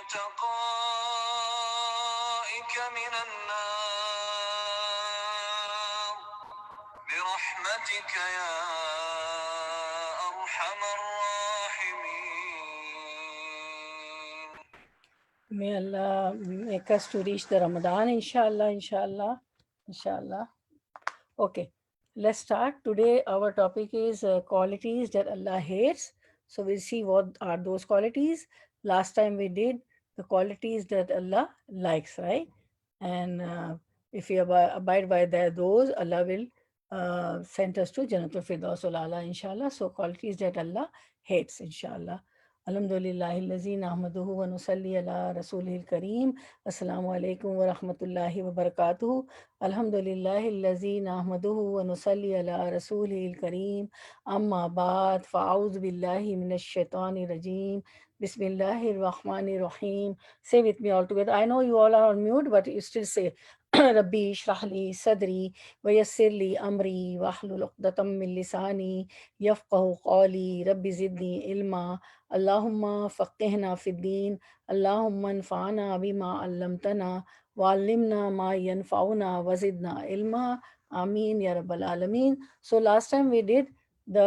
عتقائك من النار برحمتك يا أرحم الراحمين. May Allah make us to reach the Ramadan, inshallah, inshallah, inshallah. Okay, let's start. Today our topic is qualities that Allah hates. So we'll see what are those qualities. Last time we did the qualities that Allah likes, right? And if we abide by those, Allah will send us to Jannatul Firdaus al-A'la, inshallah. So qualities that Allah hates, inshallah. Alhamdulillahi allazi nahmaduhu wa nusalli ala rasulihil kareem. Assalamu alaikum wa rahmatullahi wa barakatuhu. Alhamdulillahi allazi nahmaduhu wa nusalli ala rasulihil kareem. Amma ba'd, fa'audhu billahi minash shaitani rajim. Bismillahir rahmanir rahim. Say with me all together. I know you all are on mute, but you still say Rabbi shrah li sadri wa yassir li amri wahlul 'uqdatam min lisani yafqahu qawli rabbi zidni ilma. Allahumma faqihna fid din. Allahumma anfa'na bima 'allamtana wa'allimna ma yanfa'una wazidna ilma. Ameen ya rabbal alameen. So last time we did the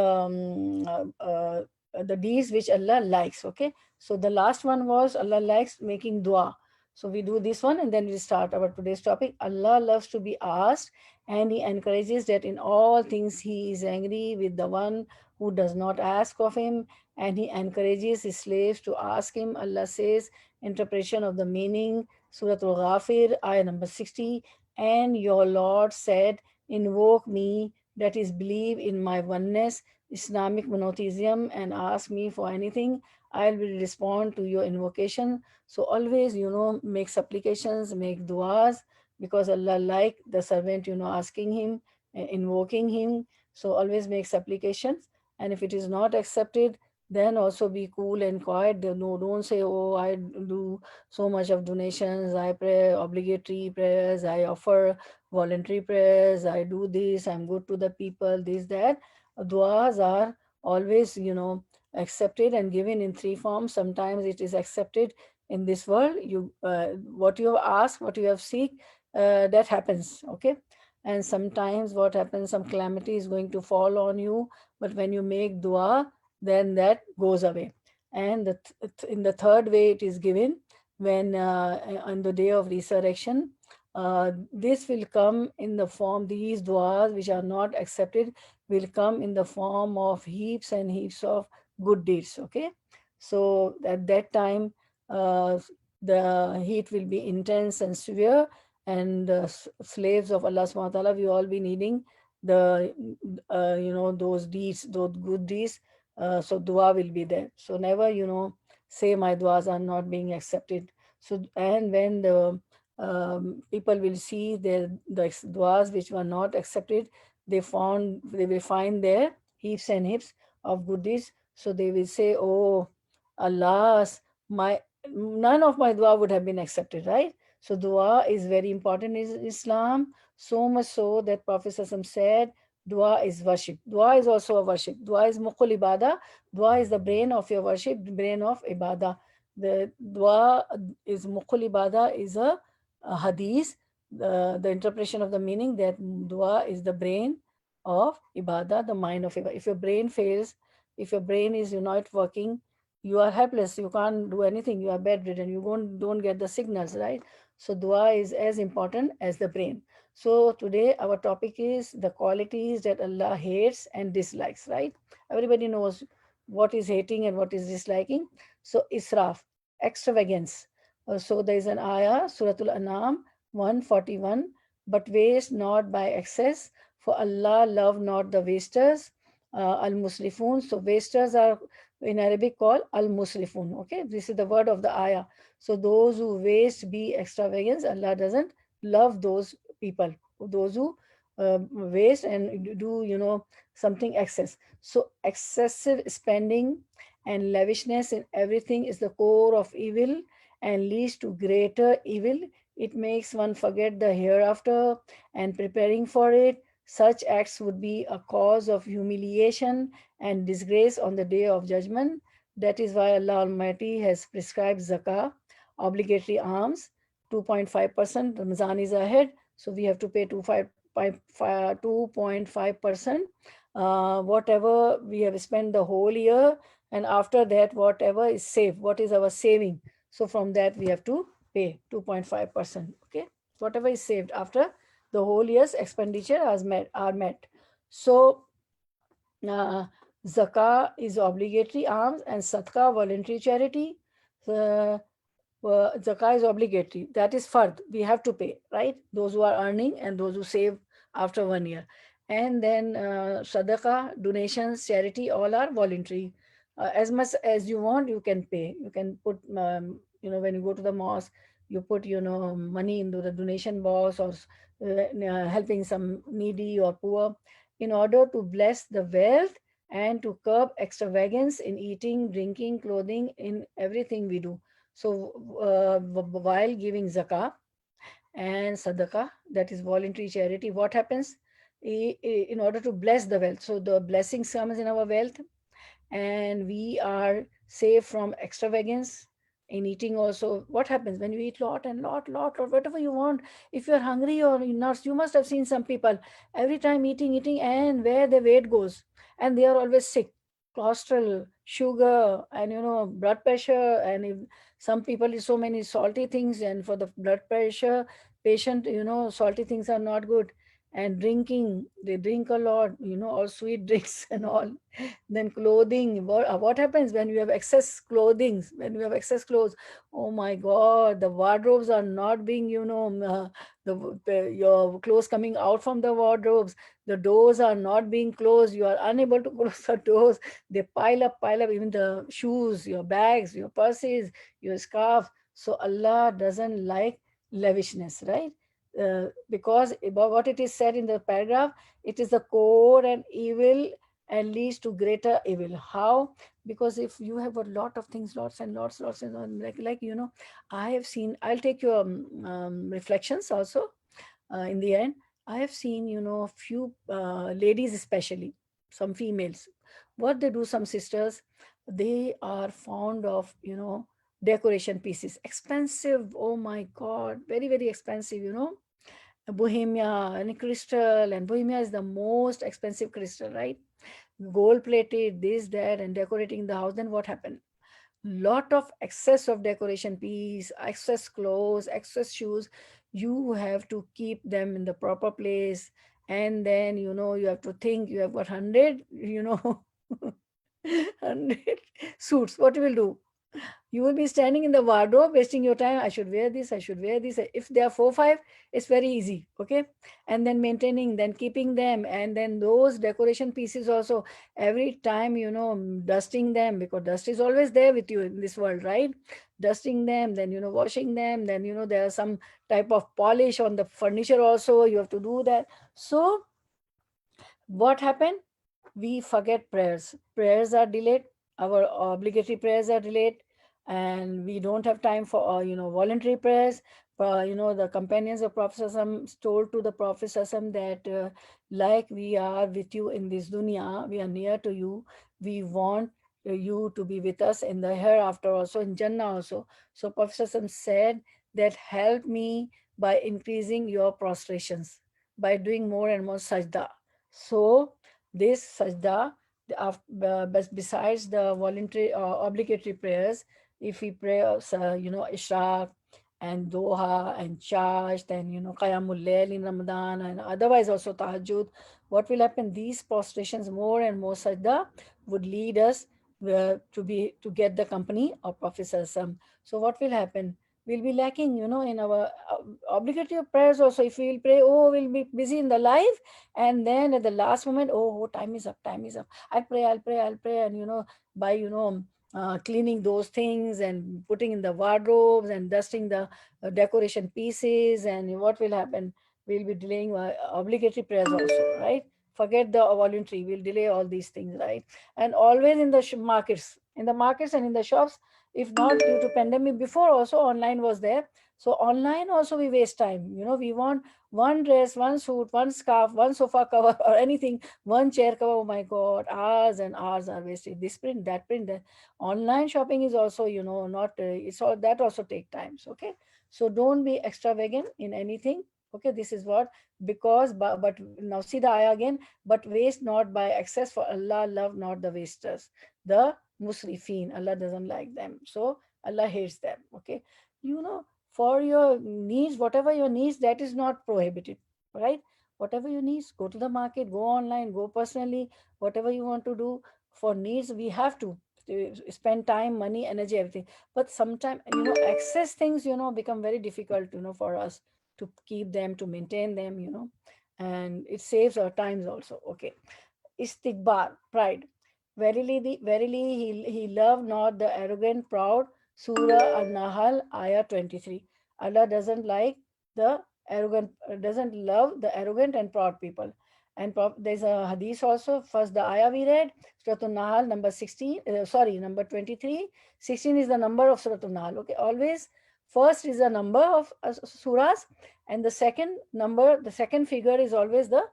deeds which Allah likes. Okay, so the last one was Allah likes making dua. So we do this one and then we start our today's topic. Allah loves to be asked and He encourages that in all things He is angry with the one who does not ask of Him, and He encourages His slaves to ask Him. Allah says, interpretation of the meaning, Surah Al-Ghafir, ayah number 60, and your Lord said, invoke me, that is believe in my oneness, Islamic monotheism, and ask me for anything. I will respond to your invocation. So always, make supplications, make du'as, because Allah like the servant, asking Him, invoking Him. So always make supplications. And if it is not accepted, then also be cool and quiet. Don't say, oh, I do so much of donations, I pray obligatory prayers, I offer voluntary prayers, I do this, I'm good to the people, this, that. Du'as are always, accepted and given in three forms. Sometimes it is accepted in this world. What you have asked, what you have seek, that happens. Okay, and sometimes what happens, some calamity is going to fall on you, but when you make dua, then that goes away. And in the third way, it is given when on the day of resurrection. This will come in the form, these duas which are not accepted will come in the form of heaps and heaps of good deeds. Okay, so at that time the heat will be intense and severe, and slaves of Allah subhanahu wa ta'ala, we all be needing the those deeds, those good deeds. So dua will be there. So never say my duas are not being accepted. So, and when the people will see the duas which were not accepted, they will find there heaps and heaps of goodies. So they will say, oh, alas, none of my dua would have been accepted, right? So dua is very important in Islam, so much so that Prophet ﷺ said, dua is worship. Dua is also a worship. Dua is muqul ibadah. Dua is the brain of your worship, the brain of ibadah. The dua is muqul ibadah is a hadith, the interpretation of the meaning that dua is the brain of ibadah, the mind of ibadah. If your brain fails, if your brain is not working, you are helpless, you can't do anything, you are bedridden, you don't get the signals, right? So dua is as important as the brain. So today our topic is the qualities that Allah hates and dislikes, right? Everybody knows what is hating and what is disliking. So israf, extravagance. So there is an ayah, Surah Al-An'am 141, but waste not by excess, for Allah love not the wasters. Al-Muslifun. So wasters are in Arabic called Al-Muslifun. Okay, this is the word of the ayah. So those who waste be extravagance, Allah doesn't love those people. Those who waste and do something excess. So excessive spending and lavishness in everything is the core of evil and leads to greater evil. It makes one forget the hereafter and preparing for it. Such acts would be a cause of humiliation and disgrace on the day of judgment. That is why Allah Almighty has prescribed zakah obligatory alms, 2.5%. Ramazan is ahead, so we have to pay 2.5%. Whatever we have spent the whole year, and after that, whatever is saved, what is our saving. So from that, we have to pay 2.5%. Okay, whatever is saved after the whole year's expenditure are met. So zakah is obligatory alms, and sadaqah voluntary charity. Uh, Zakah is obligatory. That is fard. We have to pay, right? Those who are earning and those who save after 1 year. And then sadaqah, donations, charity, all are voluntary. As much as you want, you can pay. You can put, when you go to the mosque, you put, money into the donation box, or helping some needy or poor, in order to bless the wealth and to curb extravagance in eating, drinking, clothing, in everything we do. So while giving zakah and sadaqah, that is voluntary charity, what happens? In order to bless the wealth, so the blessings comes in our wealth, and we are safe from extravagance in eating also. What happens when you eat lot, or whatever you want? If you're hungry or you're not, you must have seen some people every time eating, and where the weight goes, and they are always sick, cholesterol, sugar, and blood pressure. And if some people eat so many salty things, and for the blood pressure patient, salty things are not good. And drinking, they drink a lot, all sweet drinks and all. Then clothing, what happens when you have excess clothing, when you have excess clothes? Oh my god, the wardrobes are not being, your clothes coming out from the wardrobes, the doors are not being closed, you are unable to close the doors, they pile up, even the shoes, your bags, your purses, your scarf. So Allah doesn't like lavishness, right? Because about what it is said in the paragraph, it is the core and evil, and leads to greater evil. How? Because if you have a lot of things, lots and like I have seen, I'll take your reflections also in the end. I have seen, a few ladies, especially some females, what they do, some sisters, they are fond of, decoration pieces, expensive, oh my god, very very expensive, bohemia and crystal, and bohemia is the most expensive crystal, right? Gold plated, this, that, and decorating the house. Then what happened? Lot of excess of decoration piece, excess clothes, excess shoes. You have to keep them in the proper place. And then, you have to think, you have got 100, 100 suits. What you will do? You will be standing in the wardrobe wasting your time. I should wear this, I should wear this. If there are 4 5, it's very easy. Okay. And then maintaining, then keeping them, and then those decoration pieces also, every time, dusting them, because dust is always there with you in this world, right? Dusting them, then, washing them, then, there are some type of polish on the furniture also, you have to do that. So what happened? We forget prayers. Prayers are delayed. Our obligatory prayers are delayed, and we don't have time for voluntary prayers. The companions of Prophet ﷺ told to the Prophet ﷺ that like we are with you in this dunya, we are near to you. We want you to be with us in the hereafter also, in Jannah also. So Prophet ﷺ said that help me by increasing your prostrations, by doing more and more sajda. So this sajda, besides the voluntary obligatory prayers, if we pray, ishraq and doha and chash, then qiyamul layl in Ramadan, and otherwise also tahajjud, what will happen? These prostrations, more and more sajda, would lead us to get the company of Prophet Sallallahu Alaihi Wasallam. So what will happen? We'll be lacking, in our obligatory prayers also. If we will pray, oh, we'll be busy in the life, and then at the last moment, oh, time is up, I'll pray, and by cleaning those things and putting in the wardrobes and dusting the decoration pieces, and what will happen? We'll be delaying obligatory prayers also, right? Forget the voluntary, we'll delay all these things, right? And always in the markets and in the shops, if not due to pandemic, before also online was there. So online also we waste time. We want one dress, one suit, one scarf, one sofa cover or anything, one chair cover. Oh my God, hours and hours are wasted. This print, that print, that. Online shopping is also, not, it's all that also take times. Okay. So don't be extravagant in anything. Okay. This is what, because, but now see the ayah again, but waste not by excess, for Allah love not the wasters. The musrifin, Allah doesn't like them. So Allah hates them. Okay. For your needs, whatever your needs, that is not prohibited, right? Whatever your needs, go to the market, go online, go personally, whatever you want to do for needs, we have to spend time, money, energy, everything. But sometimes, excess things, become very difficult, for us to keep them, to maintain them, and it saves our times also. Okay. Istikbar, pride. Verily, he loved not the arrogant, proud. Surah An-Nahl, Ayah 23. Allah doesn't like the arrogant, doesn't love the arrogant and proud people. And there's a hadith also. First, the ayah we read, Surah An-Nahl, number 16, number 23. 16 is the number of Surah An-Nahl. Okay, always first is the number of surahs, and the second figure is always the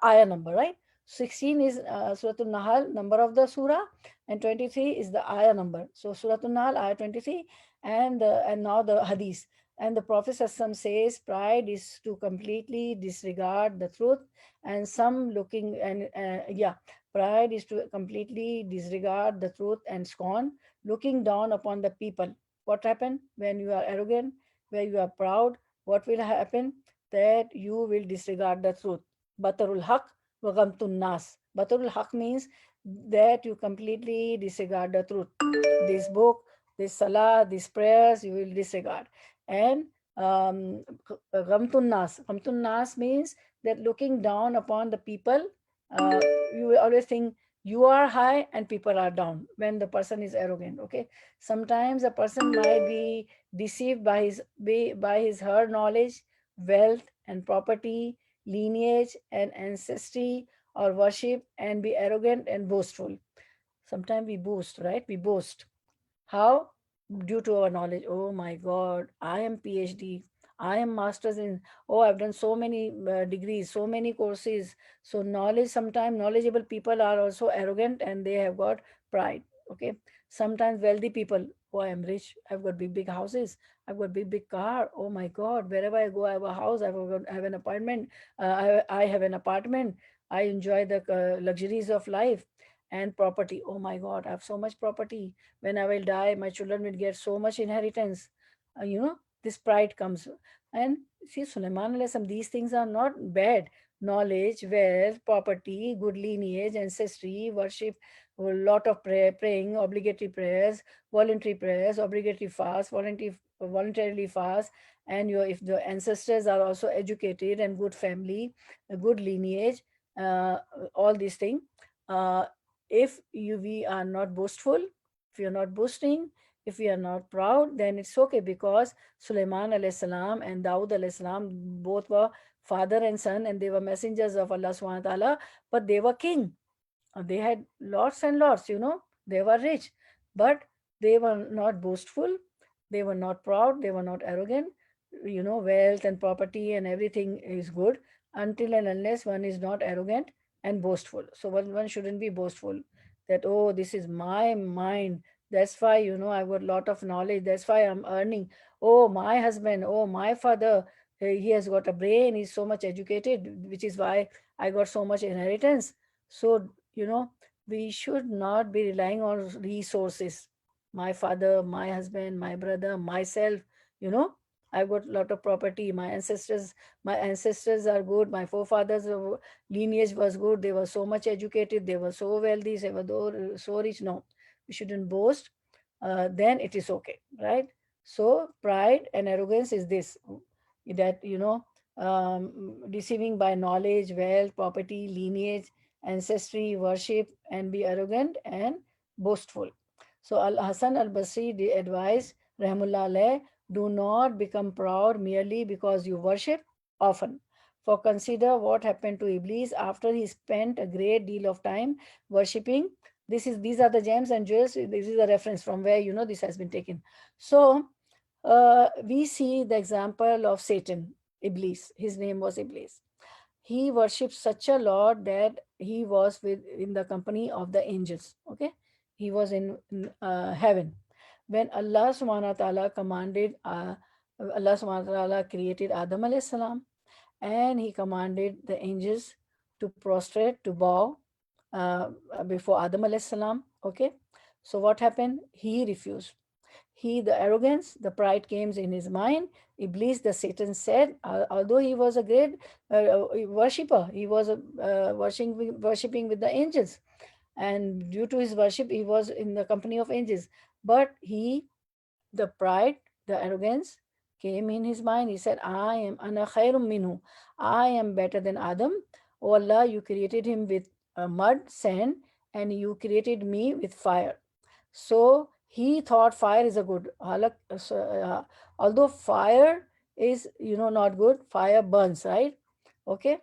ayah number, right? 16 is Surah An-Nahl, number of the surah, and 23 is the ayah number. So Surah An-Nahl, ayah 23, and now the hadith. And the Prophet ﷺ says, pride is to completely disregard the truth, and some looking, and pride is to completely disregard the truth and scorn, looking down upon the people. What happened when you are arrogant, where you are proud? What will happen? That you will disregard the truth. Batarul haq wa ghamtun nas. Batarul haq means that you completely disregard the truth. This book, this salah, these prayers, you will disregard. And ghamtun nas. Ghamtun nas means that looking down upon the people, you will always think you are high and people are down when the person is arrogant. Okay. Sometimes a person might be deceived by his her knowledge, wealth and property, lineage and ancestry or worship, and be arrogant and boastful. Sometimes we boast, right? We boast. How? Due to our knowledge. Oh my God, I am PhD. I am masters in, oh, I've done so many degrees, so many courses. So knowledge, sometimes knowledgeable people are also arrogant and they have got pride. Okay. Sometimes wealthy people, oh, I am rich. I've got big, big houses. I've got big car. Oh my God, wherever I go, I have a house. I have an apartment. I have an apartment. I enjoy the luxuries of life and property. Oh my God, I have so much property. When I will die, my children will get so much inheritance. This pride comes. And see, Sulaiman alayhi salam, these things are not bad. Knowledge, wealth, property, good lineage, ancestry, worship, a lot of praying, obligatory prayers, voluntary prayers, obligatory fast, voluntarily fast, and if the ancestors are also educated and good family, a good lineage, uh, all these things. Uh, if we are not boastful, if you're not boasting, if we are not proud, then it's okay, because Sulaiman alayhi salam and Dawood alayhi salam both were father and son, and they were messengers of Allah subhanahu wa ta'ala, but they were king. They had lots and lots, they were rich, but they were not boastful, they were not proud, they were not arrogant. Wealth and property and everything is good until and unless one is not arrogant and boastful. So one shouldn't be boastful that, oh, this is my mind. That's why, I've got a lot of knowledge. That's why I'm earning. Oh, my husband, oh, my father, he has got a brain. He's so much educated, which is why I got so much inheritance. So, we should not be relying on resources. My father, my husband, my brother, myself, you know, I've got a lot of property. My ancestors are good. My forefathers lineage was good. They were so much educated. They were so wealthy. They were so rich. No, we shouldn't boast. Then it is okay, right? So pride and arrogance is this, that deceiving by knowledge, wealth, property, lineage, ancestry, worship, and be arrogant and boastful. So Al Hasan al Basri advised, Rahmullah alayh, do not become proud merely because you worship often. For consider what happened to Iblis after he spent a great deal of time worshipping. These are the gems and jewels. This is a reference from where this has been taken. So we see the example of Satan. Iblis. His name was Iblis. He worshipped such a Lord that he was with in the company of the angels. Okay, he was in heaven when Allah Subhanahu wa Taala commanded. Allah Subhanahu wa Taala created Adam alayhi salam, and he commanded the angels to prostrate, to bow before Adam alayhi salam. Okay, so what happened? He refused. He, the arrogance, the pride came in his mind. Iblis, the Satan said, although he was a great worshipper, he was worshipping with the angels, and due to his worship, he was in the company of angels. But he, the pride, the arrogance came in his mind. He said, I am ana khairum minhu. I am better than Adam. Oh Allah, you created him with mud, sand, and you created me with fire. So he thought fire is a good. Although fire is, not good, fire burns, right? Okay.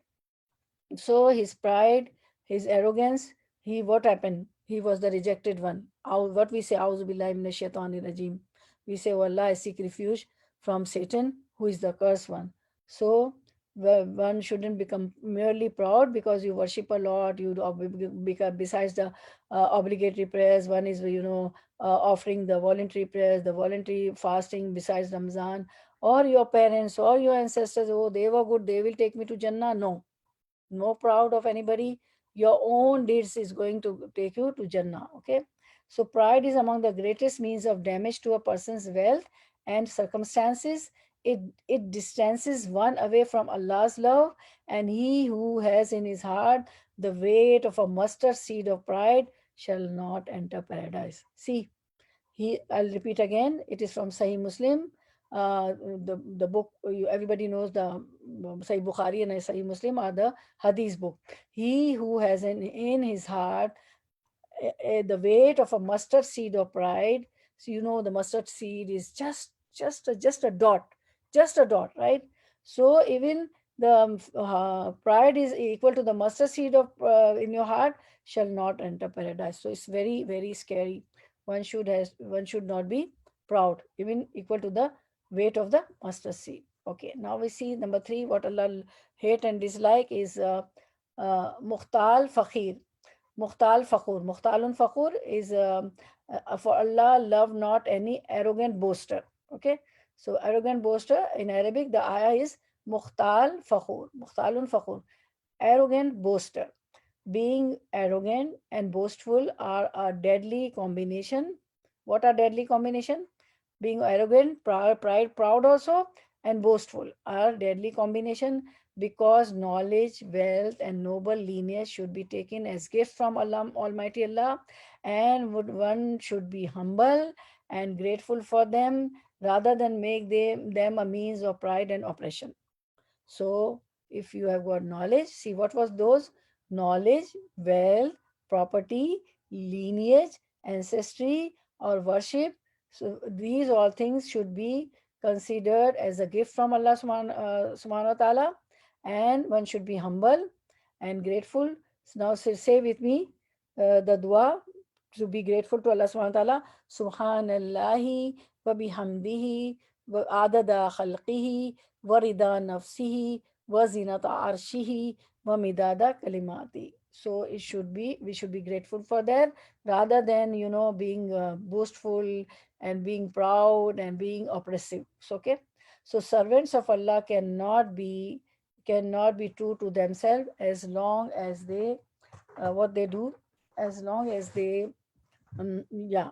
So his pride, his arrogance, what happened? He was the rejected one. What we say, Auzu billahi minash shaitani rajim. We say, oh Allah, I seek refuge from Satan, who is the cursed one. So one shouldn't become merely proud because you worship a lot. Besides the obligatory prayers, one is offering the voluntary prayers, the voluntary fasting besides Ramzan, or your parents or your ancestors. Oh, they were good, they will take me to Jannah. No proud of anybody. Your own deeds is going to take you to Jannah. Okay. So pride is among the greatest means of damage to a person's wealth and circumstances. It distances one away from Allah's love, and he who has in his heart the weight of a mustard seed of pride shall not enter paradise. See, I'll repeat again. It is from Sahih Muslim. The book, everybody knows the Sahih Bukhari and Sahih Muslim are the Hadith book. He who has in his heart the weight of a mustard seed of pride. So the mustard seed is just a dot, right? So even the pride is equal to the mustard seed of in your heart shall not enter paradise. So it's very, very scary. One should not be proud, even equal to the weight of the mustard seed. Okay, now we see number 3. What Allah hate and dislike is mukhtal fakhir. Mukhtal fakhur. Mukhtalun fakhur is for Allah love not any arrogant boaster. Okay, so arrogant boaster in Arabic, the ayah is mukhtal fakhur. Mukhtalun fakhur, arrogant boaster. Being arrogant and boastful are a deadly combination. What are deadly combination? Being arrogant, proud also, and boastful are deadly combination, because knowledge, wealth, and noble lineage should be taken as gift from Allah, Almighty Allah, and one should be humble and grateful for them rather than make them a means of pride and oppression. So, if you have got knowledge, see what was those? Knowledge, wealth, property, lineage, ancestry, or worship. So, these all things should be considered as a gift from Allah subhanahu wa ta'ala, and one should be humble and grateful. So now say with me the dua to be grateful to Allah subhanahu wa ta'ala. Subhanallahi wa bihamdihi wa adada khalqihi wa rida nafsihi wa zinata arshihi wa midada kalimati. So we should be grateful for that rather than, being boastful and being proud and being oppressive. So, okay. So servants of Allah cannot be true to themselves as long as they what they do, as long as they yeah,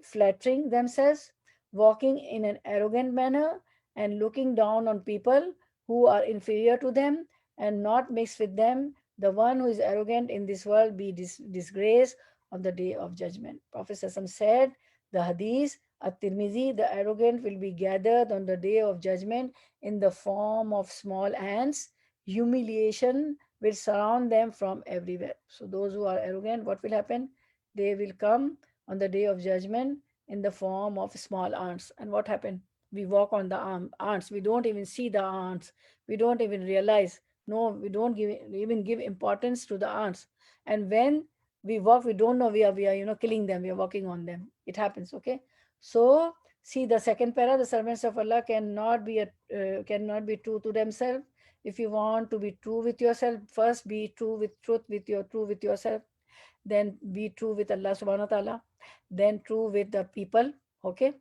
flattering themselves, walking in an arrogant manner, and looking down on people who are inferior to them, and not mix with them. The one who is arrogant in this world be disgraced on the day of judgment. Prophet Sassam said, the hadith at Tirmizi, the arrogant will be gathered on the day of judgment in the form of small ants. Humiliation will surround them from everywhere. So those who are arrogant, what will happen? They will come on the day of judgment in the form of small ants. And what happened? We walk on the ants. We don't even see the ants. We don't even realize. No, we don't even give importance to the ants. And when we walk, we don't know we are killing them. We are walking on them. It happens. Okay. So See the second para, the servants of Allah cannot be true to themselves. If you want to be true with yourself, first be true with truth, true with yourself, then be true with Allah subhanahu wa ta'ala, then true with the people, okay,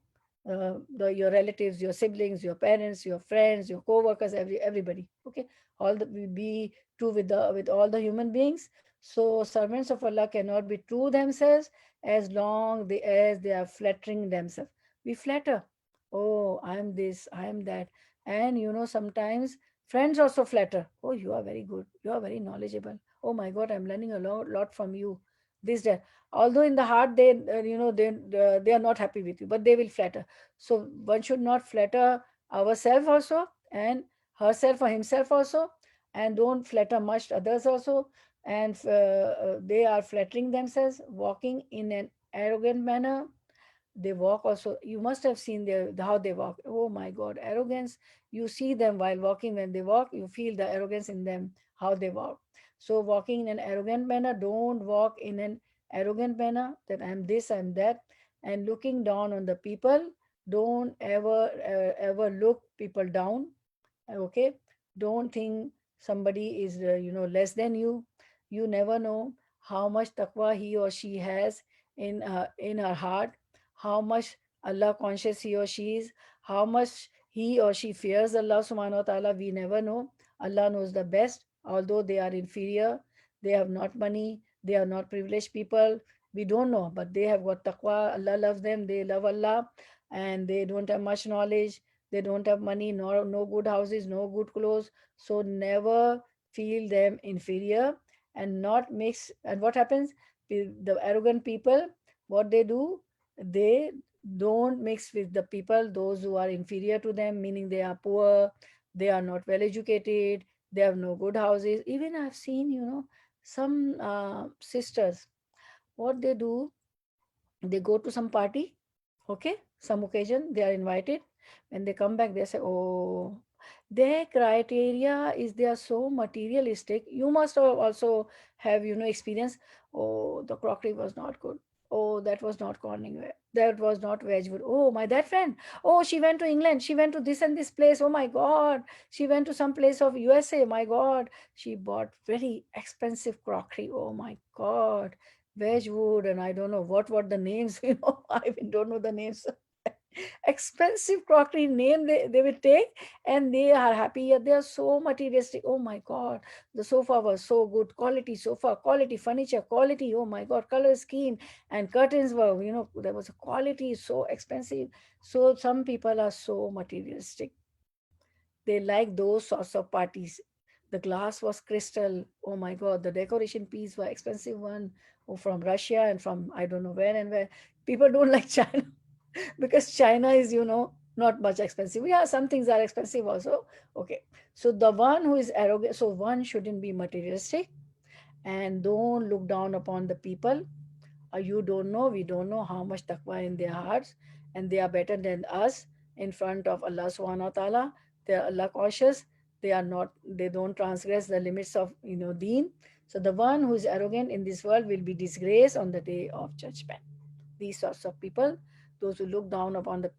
your relatives, your siblings, your parents, your friends, your co-workers, everybody, okay, all the be true with all the human beings. So servants of Allah cannot be true themselves as they are flattering themselves. We flatter, oh, I am this, I am that. And sometimes friends also flatter, oh, you are very good, you are very knowledgeable, oh my god, I'm learning a lot from you, this that. Although in the heart they are not happy with you, but they will flatter. So one should not flatter ourselves also, and herself or himself also, and don't flatter much others also. And they are flattering themselves, walking in an arrogant manner. They walk also, you must have seen how they walk, oh my god, arrogance. You see them while walking, when they walk you feel the arrogance in them, how they walk. So walking in an arrogant manner, don't walk in an arrogant manner that I'm this, I'm that. And looking down on the people, don't ever look people down, okay. Don't think somebody is less than you. You never know how much taqwa he or she has in her heart, how much Allah conscious he or she is, how much he or she fears Allah subhanahu wa ta'ala. We never know. Allah knows the best. Although they are inferior, they have not money, they are not privileged people, we don't know, but they have got taqwa. Allah loves them, they love Allah, and they don't have much knowledge, they don't have money, no good houses, no good clothes. So never feel them inferior, and not mix. And what happens? The arrogant people, what they do, they don't mix with the people, those who are inferior to them, meaning they are poor, they are not well educated, they have no good houses. Even I've seen, some sisters, what they do, they go to some party, okay, some occasion, they are invited. When they come back, they say, oh, their criteria is they are so materialistic. You must have also have experience. Oh, the crockery was not good, oh, that was not corning, that was not veg food. Oh, my that friend, oh, she went to England, she went to this and this place, oh my god, she went to some place of USA, my god, she bought very expensive crockery, oh my god, Wedgwood, and I don't know what the names, I even don't know the names. Expensive crockery name they will take, and they are happy. Yet they are so materialistic. Oh my god, the sofa was so good, quality sofa, quality furniture, quality. Oh my god, color scheme and curtains were, there was a quality so expensive. So some people are so materialistic. They like those sorts of parties. The glass was crystal. Oh my God, the decoration piece were expensive one, from Russia and from I don't know where and where. People don't like China because China is, not much expensive. Yeah, some things are expensive also. Okay. So the one who is arrogant, so one shouldn't be materialistic, and don't look down upon the people. You don't know, we don't know how much taqwa in their hearts, and they are better than us in front of Allah subhanahu wa ta'ala. They are Allah cautious. They don't transgress the limits of deen. So the one who is arrogant in this world will be disgraced on the day of judgment. These sorts of people, those who look down upon the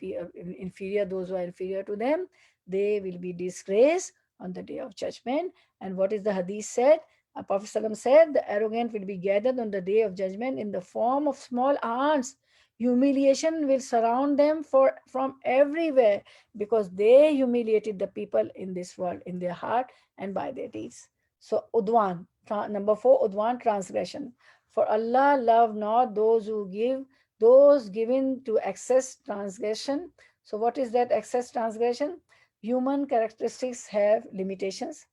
inferior, those who are inferior to them, they will be disgraced on the day of judgment. And what is the hadith said? Prophet ﷺ said, the arrogant will be gathered on the day of judgment in the form of small ants. Humiliation will surround them from everywhere, because they humiliated the people in this world, in their heart and by their deeds. So, udwan, number 4, udwan, transgression. For Allah love not those given to excess transgression. So, what is that excess transgression? Human characteristics have limitations,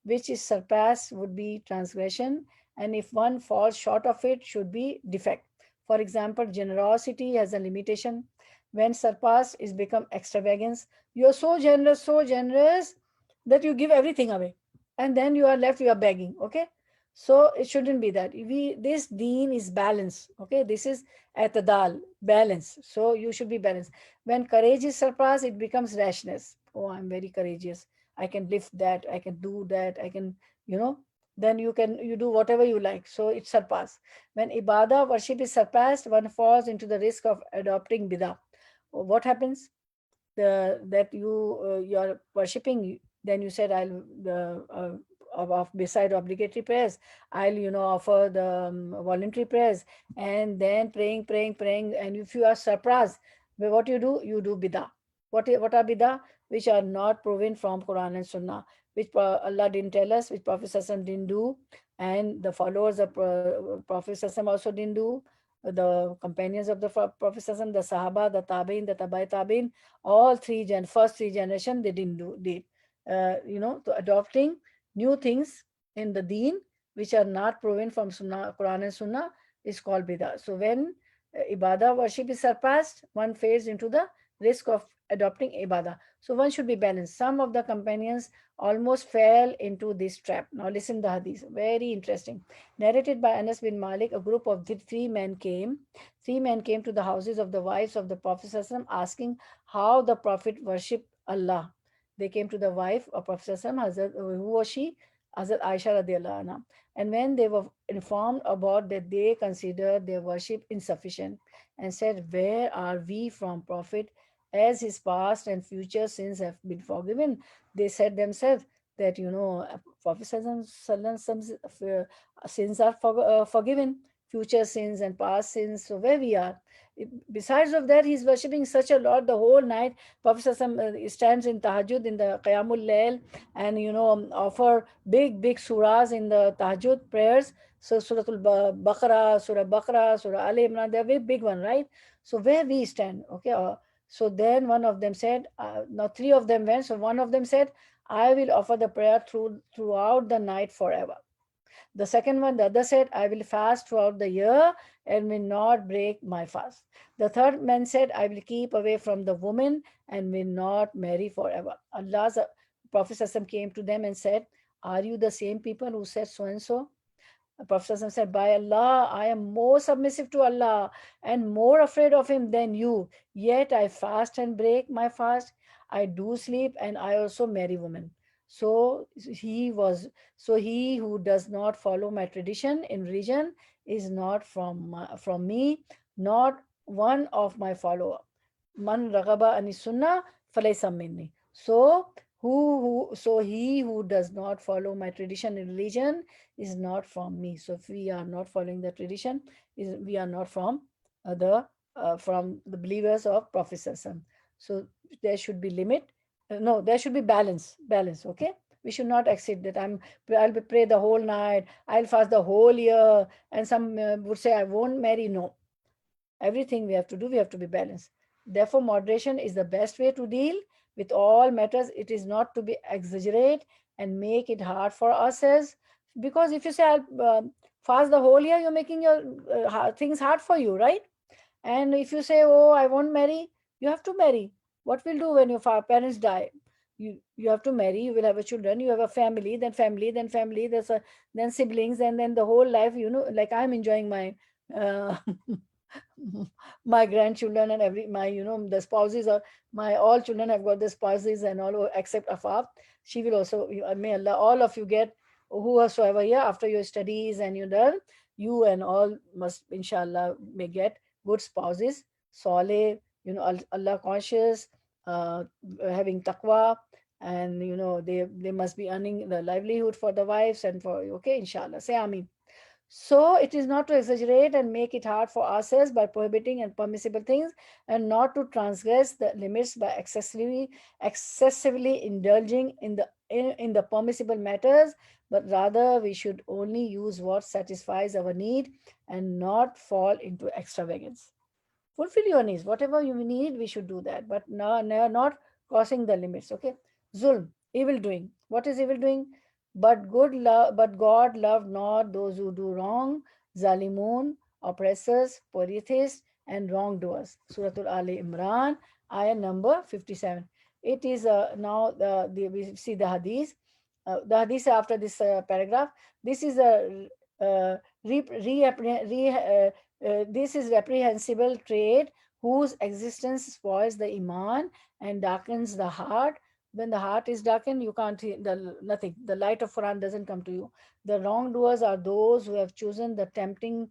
which is surpassed would be transgression, and if one falls short of it, should be defect. For example, generosity has a limitation. When surpassed, is become extravagance. You are so generous that you give everything away, and then you are left, you are begging. Okay, so it shouldn't be that. This deen is balance. Okay, this is atadal, balance. So you should be balanced. When courage is surpassed, it becomes rashness. Oh, I'm very courageous, I can lift that, I can do that, I can, then you do whatever you like. So it's surpassed. When ibadah, worship is surpassed, one falls into the risk of adopting bidah. what happens? That you're worshipping, then you said, I'll beside obligatory prayers, I'll offer the voluntary prayers, and then praying, and if you are surprised, what you do bidah. What are bidah? Which are not proven from Quran and Sunnah, which Allah didn't tell us, which Prophet Sallallahu didn't do, and the followers of Prophet Sallallahu also didn't do, the companions of the Prophet Sallallahu, the Sahaba, the Tabi'in, the Tabai Tabi'in, all first three generation, they didn't do did. So adopting new things in the deen which are not proven from Sunnah, Quran and Sunnah, is called bidah. So when ibadah worship is surpassed, one fades into the risk of adopting ibadah. So one should be balanced. Some of the companions almost fell into this trap. Now listen the hadith, very interesting. Narrated by Anas bin Malik, a group of three men came. Three men came to the houses of the wives of the Prophet ﷺ, asking how the Prophet worshipped Allah. They came to the wife of Prophet ﷺ, who was she? Hazrat Aisha radiallahu anha. And when they were informed about that, they considered their worship insufficient and said, where are we from Prophet, as his past and future sins have been forgiven? They said themselves that, Prophet sins are forgiven, future sins and past sins. So where we are? Besides of that, he's worshipping such a lot the whole night. Prophet stands in tahajjud, in the qiyamul layl, and offer big surahs in the tahajjud prayers. So Surah Baqarah, Surah Ali Imran, they're very big one, right? So where we stand, okay? So then one of them said, now three of them went. So one of them said, I will offer the prayer throughout the night forever. The second one, the other said, I will fast throughout the year and will not break my fast. The third man said, I will keep away from the woman and will not marry forever. Allah's Prophet ﷺ came to them and said, are you the same people who said so and so? The Prophet ﷺ said, by Allah, I am more submissive to Allah and more afraid of him than you. Yet I fast and break my fast. I do sleep and I also marry women. So he who does not follow my tradition in religion is not from me, not one of my follower. Man ragaba ani sunnah falaysa minni. So he who does not follow my tradition in religion is not from me. So if we are not following the tradition, we are not from the believers of Prophet Sallallahu. So there should be limit. No, there should be balance. Okay, we should not exceed that. I'll pray the whole night. I'll fast the whole year. And some would say I won't marry. No, everything we have to be balanced. Therefore, moderation is the best way to deal with all matters. It is not to be exaggerate and make it hard for ourselves. Because if you say I'll fast the whole year, you're making your things hard for you, right? And if you say, oh, I won't marry, you have to marry. What will do when your parents die? You have to marry, you will have a children, you have a family, then family, then siblings, and then the whole life, like I'm enjoying my uh, my grandchildren and the spouses are my all children have got the spouses and all except Afaf. She will also, may Allah, all of you get whosoever here after your studies and you're done, you and all must inshallah may get good spouses, soleh, Allah conscious, uh, having taqwa, and they must be earning the livelihood for the wives and for, okay, inshallah, say Ameen. So it is not to exaggerate and make it hard for ourselves by prohibiting and permissible things, and not to transgress the limits by excessively indulging in the permissible matters, but rather we should only use what satisfies our need and not fall into extravagance. Fulfill your needs, whatever you need, we should do that, but no, not crossing the limits. Okay, zulm, evil doing. What is evil doing? But God loved not those who do wrong, zalimun, oppressors, polytheists, and wrongdoers. Surah Ali Imran, ayah number 57. It is now we see the hadith. The hadith after this paragraph. This is a this is reprehensible trade whose existence spoils the iman and darkens the heart. When the heart is darkened, you can't see nothing. The light of Quran doesn't come to you. The wrongdoers are those who have chosen the tempting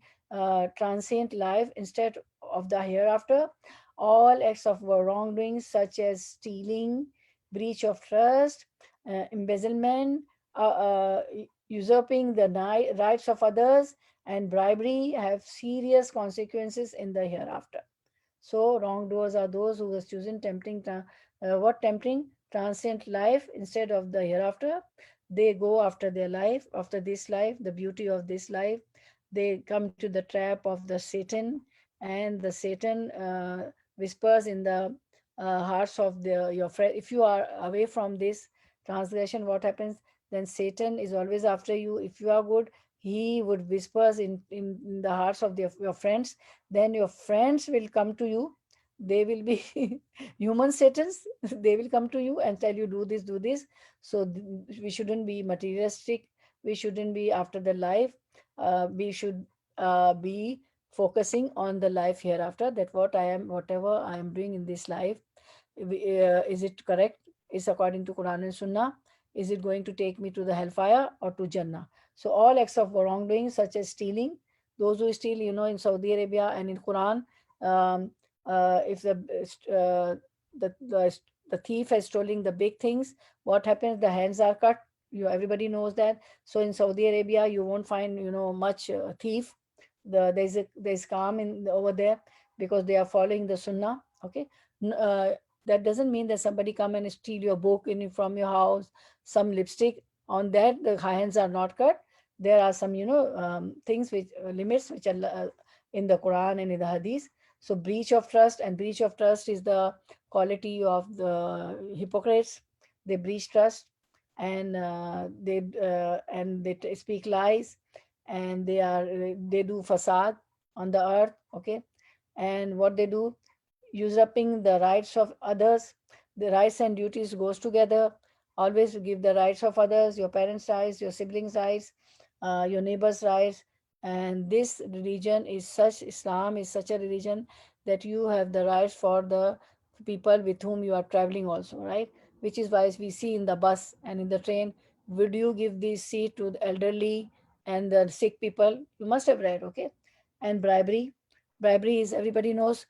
transient life instead of the hereafter. All acts of wrongdoing such as stealing, breach of trust, embezzlement, usurping the rights of others, and bribery have serious consequences in the hereafter. So wrongdoers are those who was choosing tempting transient life instead of the hereafter. They go after their life, after this life, the beauty of this life. They come to the trap of the Satan, and the Satan whispers in the hearts of your friend. If you are away from this transgression, what happens? Then Satan is always after you. If you are good, he would whispers in the hearts of your friends. Then your friends will come to you. They will be human Satans. They will come to you and tell you, do this, do this. So we shouldn't be materialistic. We shouldn't be after the life. We should be focusing on the life hereafter, that whatever I am doing in this life, is it correct? Is according to Quran and Sunnah? Is it going to take me to the hellfire or to Jannah? So all acts of wrongdoing, such as stealing, those who steal, in Saudi Arabia and in Quran, um, if the thief has stolen the big things, what happens? The hands are cut. Everybody knows that. So in Saudi Arabia, you won't find much thief. There's calm over there, because they are following the Sunnah. Okay. That doesn't mean that somebody come and steal your book from your house, some lipstick. On that, the hands are not cut. There are some things which limits which are in the Quran and in the Hadith. So breach of trust, and breach of trust is the quality of the hypocrites. They breach trust, and they speak lies, and they do fasad on the earth. Okay. And what they do, usurping the rights of others. The rights and duties goes together. Always give the rights of others, your parents' rights, your siblings' rights, your neighbors' rights. And this religion is such, Islam is such a religion that you have the rights for the people with whom you are traveling also, right? Which is why we see in the bus and in the train, would you give this seat to the elderly and the sick people? You must have read, okay? And bribery. Bribery is, everybody knows,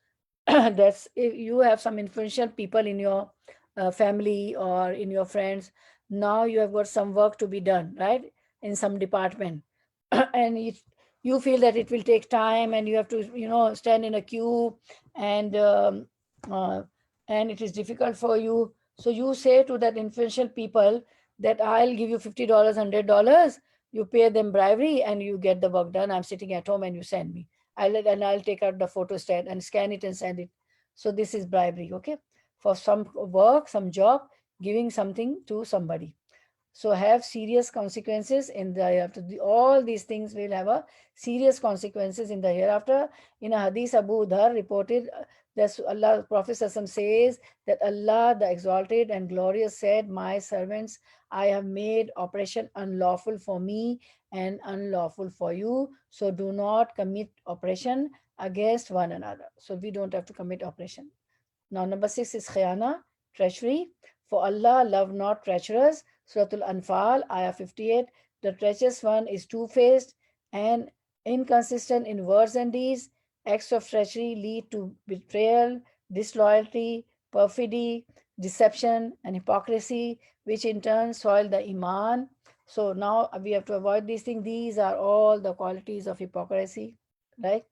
that's if you have some influential people in your family or in your friends. Now you have got some work to be done, right, in some department. And you feel that it will take time, and you have to stand in a queue, and uh, and it is difficult for you. So you say to that influential people that I'll give you $50, $100. You pay them bribery and you get the work done. I'm sitting at home and you send me. I'll take out the photo stand and scan it and send it. So this is bribery, okay? For some work, some job, giving something to somebody. So have serious consequences in the hereafter. All these things will have a serious consequences in the hereafter. In a hadith, Abu Dhar reported that Allah, Prophet Sallallahu says that Allah, the exalted and glorious, said, my servants, I have made oppression unlawful for me and unlawful for you. So do not commit oppression against one another. So we don't have to commit oppression. Now, number 6 is khayana, treachery. For Allah love not treacherous. Surah Al-Anfal, Ayah 58. The treacherous one is two-faced and inconsistent in words and deeds. Acts of treachery lead to betrayal, disloyalty, perfidy, deception, and hypocrisy, which in turn soil the iman. So now we have to avoid these things. These are all the qualities of hypocrisy, right?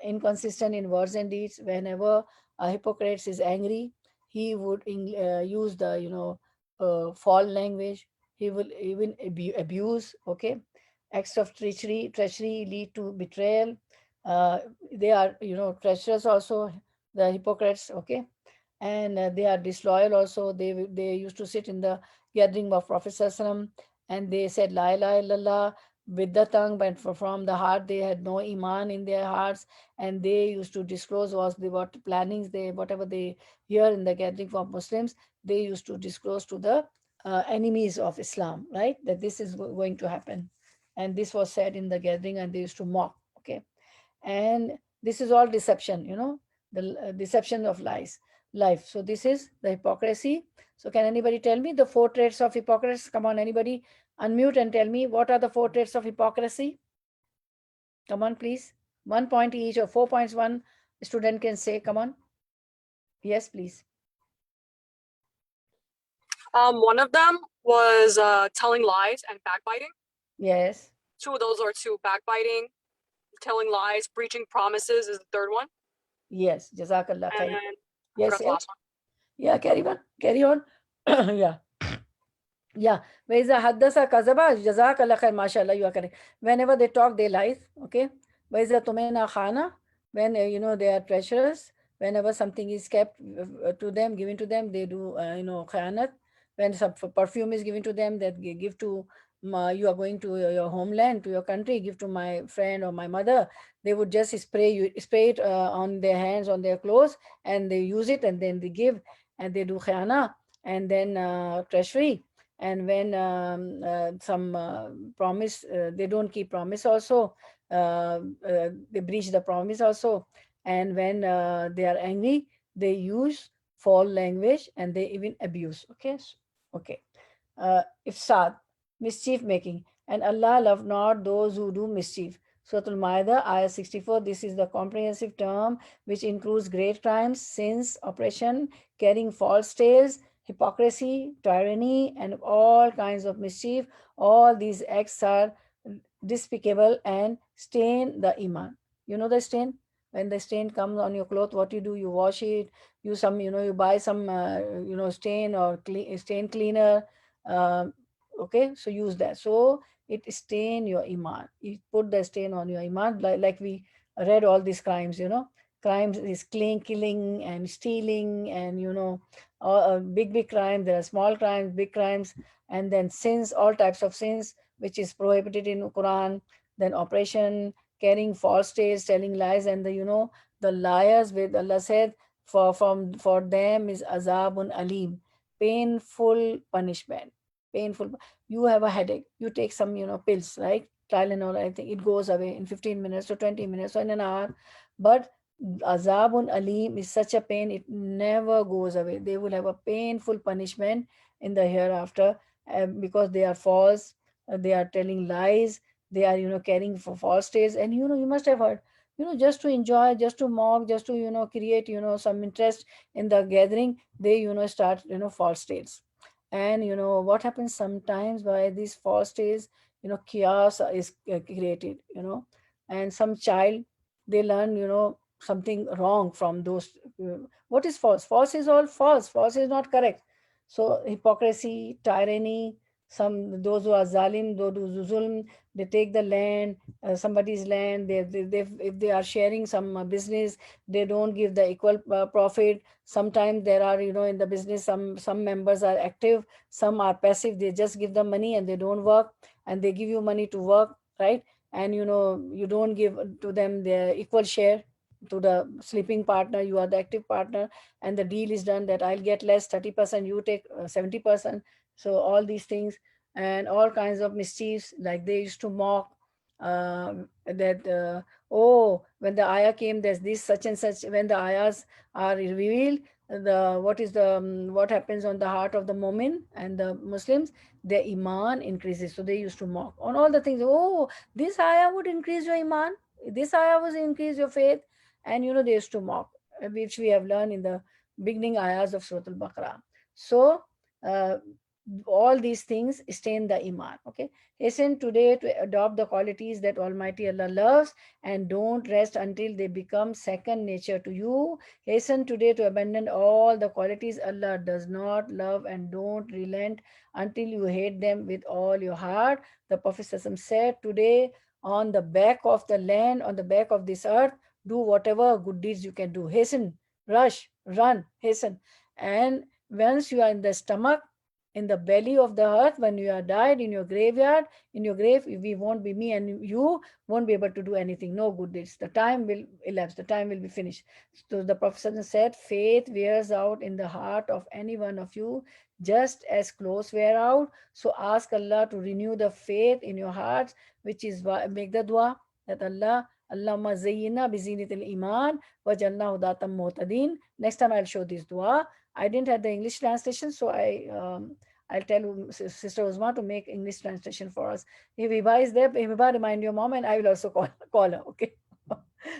Inconsistent in words and deeds. Whenever a hypocrite is angry, he would use the foul language. He will even abuse. Okay. Acts of treachery lead to betrayal. They are treacherous also, the hypocrites. Okay. And they are disloyal also. They used to sit in the gathering of Prophet Sallallahu, and they said la ilaha illallah with the tongue, but from the heart they had no iman in their hearts. And they used to disclose what plannings whatever they hear in the gathering of Muslims, they used to disclose to the enemies of Islam, right, that this is going to happen. And this was said in the gathering, and they used to mock. Okay. And this is all deception, the deception of life. So this is the hypocrisy. So can anybody tell me the 4 traits of hypocrisy? Come on, anybody, unmute and tell me what are the 4 traits of hypocrisy. Come on, please. 1 point each, or 4 points. One Student can say, come on. Yes, please. One of them was telling lies and backbiting. Yes. Two of those are two: backbiting, telling lies, breaching promises is the third one. Yes. Jazakallah And khair. I Yes, forgot the yes. last one. Yeah, carry on. Yeah. Yeah. وَإِذَا حَدَّثَ كَذَبَ جَزَاكَ khair, mashallah, you are correct. Whenever they talk, they lie. Okay. وَإِذَا تُمِنَا khana, when they are treacherous. Whenever something is kept to them, given to them, they do خيانت. When some perfume is given to them, that give to you are going to your homeland, to your country, give to my friend or my mother, they would just spray it on their hands, on their clothes, and they use it, and then they give, and they do khayana, and then treachery. And when some promise, they don't keep promise also, they breach the promise also. And when they are angry, they use foul language, and they even abuse. Okay. Okay. Ifsad, mischief making. And Allah love not those who do mischief. Surah Al-Ma'idah, Ayah 64, this is the comprehensive term which includes great crimes, sins, oppression, carrying false tales, hypocrisy, tyranny, and all kinds of mischief. All these acts are despicable and stain the iman. You know the stain? When the stain comes on your cloth, what you do? You wash it. You buy some stain or stain cleaner. Okay, so use that. So it stain your iman. You put the stain on your iman, like we read all these crimes. Crimes is killing and stealing, and big crimes. There are small crimes, big crimes, and then sins, all types of sins which is prohibited in Quran. Then oppression, carrying false tales, telling lies, and the liars, with Allah said, for them is azabun alim, painful punishment. Painful. You have a headache, you take some pills, right? Tylenol, I think it goes away in 15 minutes or 20 minutes or in an hour. But azabun alim is such a pain, it never goes away. They will have a painful punishment in the hereafter, because they are false, they are telling lies, they are carrying for false tales. And you must have heard, just to enjoy, just to mock, just to create some interest in the gathering, they start false tales. And what happens sometimes by these false tales, chaos is created, and some child, they learn something wrong from those. What is false? False is all false. False is not correct. So hypocrisy, tyranny, those who are zalim, those who zulm, they take the land, somebody's land. If they are sharing some business, they don't give the equal profit. Sometimes there are in the business, some members are active, some are passive. They just give them money and they don't work, and they give you money to work, right? And you don't give to them their equal share. To the sleeping partner, you are the active partner, and the deal is done that I'll get less 30%, you take 70%. So all these things, and all kinds of mischiefs, like they used to mock that oh, when the ayah came, there's this such and such. When the ayahs are revealed, what happens on the heart of the mu'min and the Muslims, their iman increases. So they used to mock on all the things. Oh, this ayah would increase your iman, this ayah would increase your faith. And they used to mock, which we have learned in the beginning ayahs of Surah Al-Baqarah. So uh, all these things stain the iman. Okay, hasten today to adopt the qualities that Almighty Allah loves, and don't rest until they become second nature to you. Hasten today to abandon all the qualities Allah does not love, and don't relent until you hate them with all your heart. The Prophet said, today, on the back of the land, on the back of this earth, do whatever good deeds you can do. Hasten, rush, run, hasten. And once you are in the stomach, in the belly of the earth, when you are died, in your graveyard, in your grave, we won't be, me and you won't be able to do anything, no good deeds. The time will elapse, the time will be finished. So the Prophet said, faith wears out in the heart of any one of you, just as clothes wear out. So ask Allah to renew the faith in your hearts, which is why make the dua that Allahumma zayyina bizinatil iman wajalna hudatam muhtadin. Next time I'll show this dua. I didn't have the English translation, so I'll tell Sister Uzma to make English translation for us. If Hiba is there, Hiba, remind your mom, and I will also call her. Okay.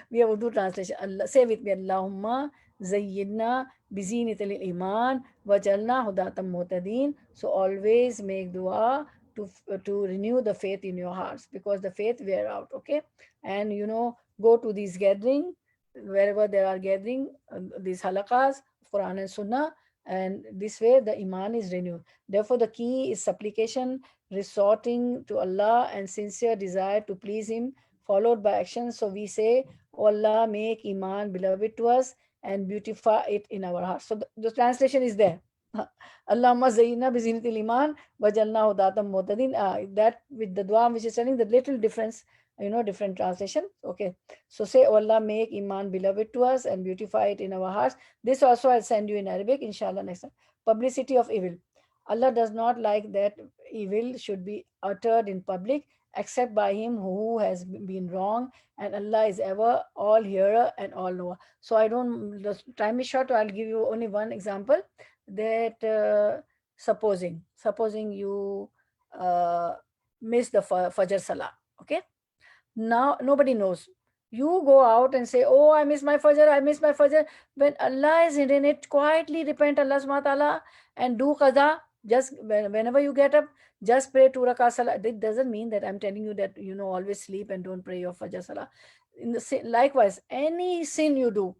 We have Urdu translation. Allah, say with me, Allahumma zayyidna bizinatil iman wajalna hudatam muhtadin. So always make dua to renew the faith in your hearts, because the faith wear out. Okay, and go to these gathering, wherever there are gathering, these halakas, Quran and Sunnah, and this way the iman is renewed. Therefore, the key is supplication, resorting to Allah, and sincere desire to please Him, followed by action. So we say, "O Allah, make iman beloved to us and beautify it in our hearts." So the translation is there. Allahumma zayyina bizinatil iman wajalna hudatam muhtadin. That with the dua which is telling the little difference, different translation. Okay. So say, "Oh Allah, make iman beloved to us and beautify it in our hearts." This also I'll send you in Arabic, inshallah, next time. Publicity of evil. Allah does not like that evil should be uttered in public except by him who has been wrong, and Allah is ever all hearer and all knower. So the time is short, so I'll give you only one example, that supposing you miss the Fajr Salah, okay? Now nobody knows. You go out and say, "Oh, I miss my Fajr, I miss my Fajr." When Allah is hidden it, quietly repent Allah subhanahu wa ta'ala and do qaza. Just whenever you get up, just pray 2 rakah salah. That doesn't mean that I'm telling you that always sleep and don't pray your Fajr salah. Likewise, any sin you do,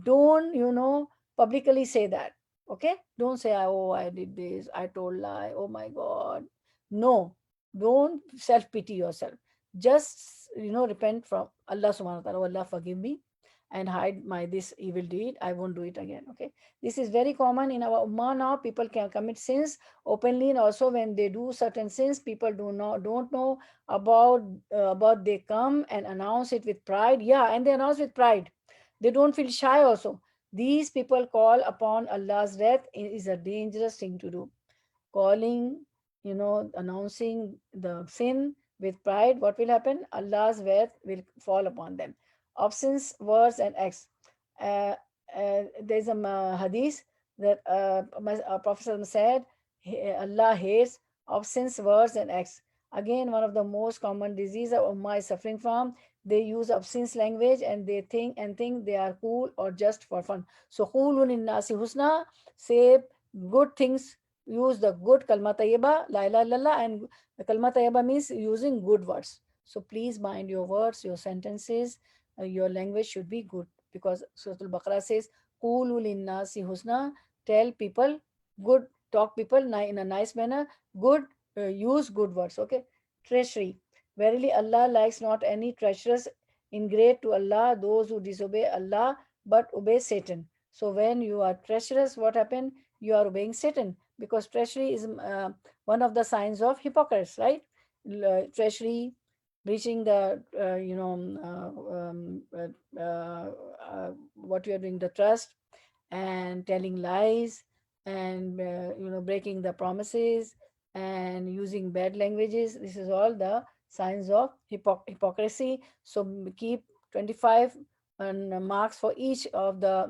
don't publicly say that. Okay, don't say, "Oh, I did this, I told lie, oh my God." No, don't self pity yourself. Just repent from Allah subhanahu wa ta'ala. "Oh Allah, forgive me and hide my this evil deed. I won't do it again." Okay, this is very common in our ummah now. People can commit sins openly, and also when they do certain sins, people don't know about they come and announce it with pride. Yeah, and they announce with pride. They don't feel shy also. These people call upon Allah's wrath. Is a dangerous thing to do. Calling, announcing the sin with pride, what will happen? Allah's wrath will fall upon them. Obscene words and acts. There's a hadith that Prophet said, Allah hates obscene words and acts. Again, one of the most common disease of Ummah is suffering from. They use obscene language and they think they are cool or just for fun. So, qulun nasi husna, say good things, use the good kalma tayyiba, la ilaha illallah, and the kalma tayyiba means using good words. So please mind your words, your sentences, your language should be good, because Surah Al-Baqarah says, "Qulu linnasi husna," tell people good, talk people in a nice manner, good, use good words. Okay. Treachery. Verily Allah likes not any treacherous, ingrate to Allah, those who disobey Allah but obey Satan. So when you are treacherous, what happened? You are obeying Satan, because treachery is one of the signs of hypocrites, right? Treachery, breaching the what you are doing, the trust, and telling lies, and breaking the promises, and using bad languages. This is all the signs of hypocrisy. So keep 25 marks for each of the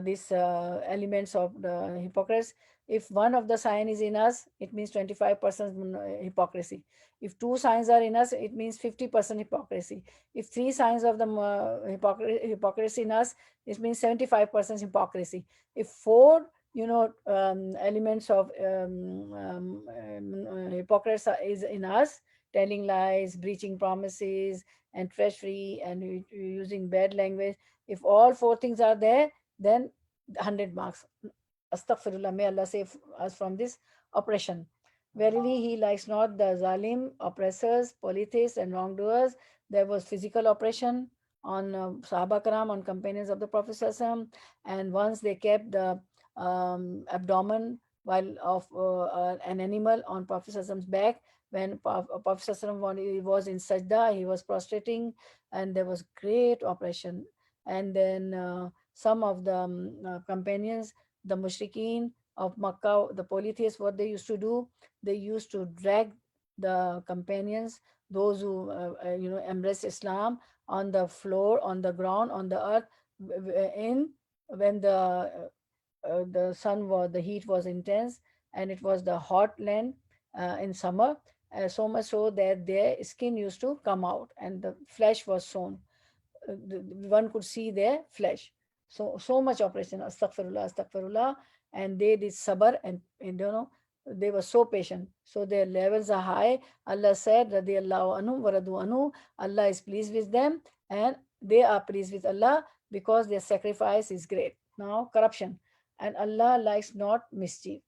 these elements of the hypocrites. If one of the sign is in us, it means 25% hypocrisy. If two signs are in us, it means 50% hypocrisy. If three signs of the hypocrisy in us, it means 75% hypocrisy. If four elements of hypocrisy is in us, telling lies, breaching promises, and treachery, and using bad language, if all four things are there, then 100 marks. Astaghfirullah, may Allah save us from this oppression. Verily, He likes not the zalim, oppressors, polytheists, and wrongdoers. There was physical oppression on Sahaba Karam, on companions of the Prophet ﷺ, and once they kept the abdomen while of an animal on Prophet ﷺ's back. When Prophet ﷺ was in sajda, he was prostrating, and there was great oppression. And then some of the companions, the mushrikeen of Makkah, the polytheists, what they used to do, they used to drag the companions, those who embrace Islam, on the floor, on the ground, on the earth, in when the sun was, the heat was intense, and it was the hot land in summer, so much so that their skin used to come out and the flesh was sown. one could see their flesh. So much oppression, astaghfirullah, and they did sabr, and they were so patient. So their levels are high. Allah said, radiyallahu anhu wa radu anhu, Allah is pleased with them, and they are pleased with Allah because their sacrifice is great. Now, corruption. And Allah likes not mischief.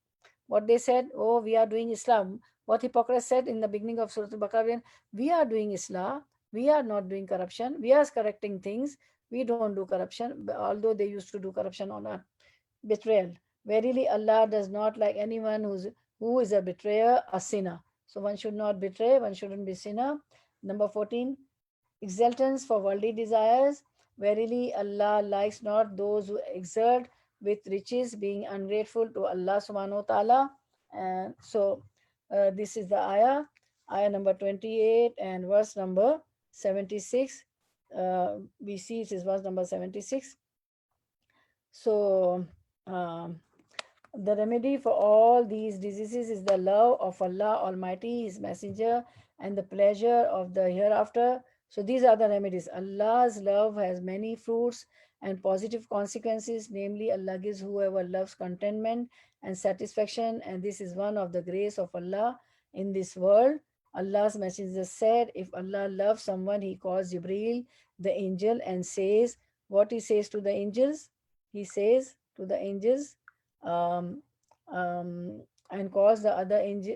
What they said, oh, we are doing Islam. What hypocrites said in the beginning of Surah Al-Baqarah, we are doing Islam, we are not doing corruption, we are correcting things, we don't do corruption, although they used to do corruption on earth. Betrayal. Verily, Allah does not like anyone who is a betrayer, a sinner. So one should not betray, one shouldn't be sinner. Number 14, exultance for worldly desires. Verily, Allah likes not those who exult with riches, being ungrateful to Allah subhanahu wa ta'ala. And so this is the ayah number 28 and verse number 76. We see it is verse number 76. So the remedy for all these diseases is the love of Allah Almighty, His Messenger, and the pleasure of the hereafter. So these are the remedies. Allah's love has many fruits and positive consequences. Namely, Allah gives whoever loves contentment and satisfaction, and this is one of the grace of Allah in this world. Allah's Messenger said, if Allah loves someone, He calls Jibreel, the angel, and says, what He says to the angels? He says to the angels, and calls the other angel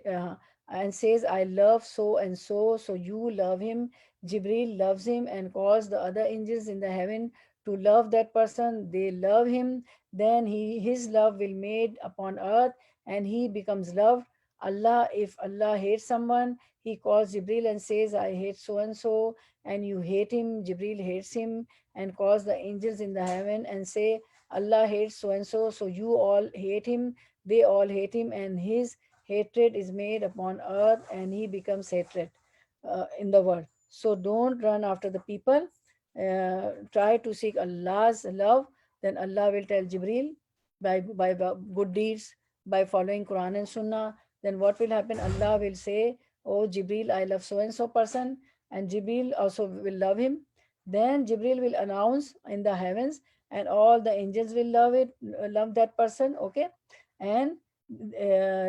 and says, I love so and so, so you love him. Jibreel loves him and calls the other angels in the heaven to love that person. They love him, then his love will made upon earth, and he becomes loved. If Allah hates someone, He calls Jibreel and says, I hate so and so, and you hate him. Jibreel hates him and calls the angels in the heaven and say, Allah hates so and so, so you all hate him. They all hate him, and his hatred is made upon earth, and he becomes hatred in the world. So don't run after the people. Try to seek Allah's love. Then Allah will tell Jibreel by good deeds, by following Quran and Sunnah. Then what will happen? Allah will say, oh Jibreel, I love so and so person, and Jibreel also will love him. Then Jibreel will announce in the heavens, and all the angels will love that person, okay? And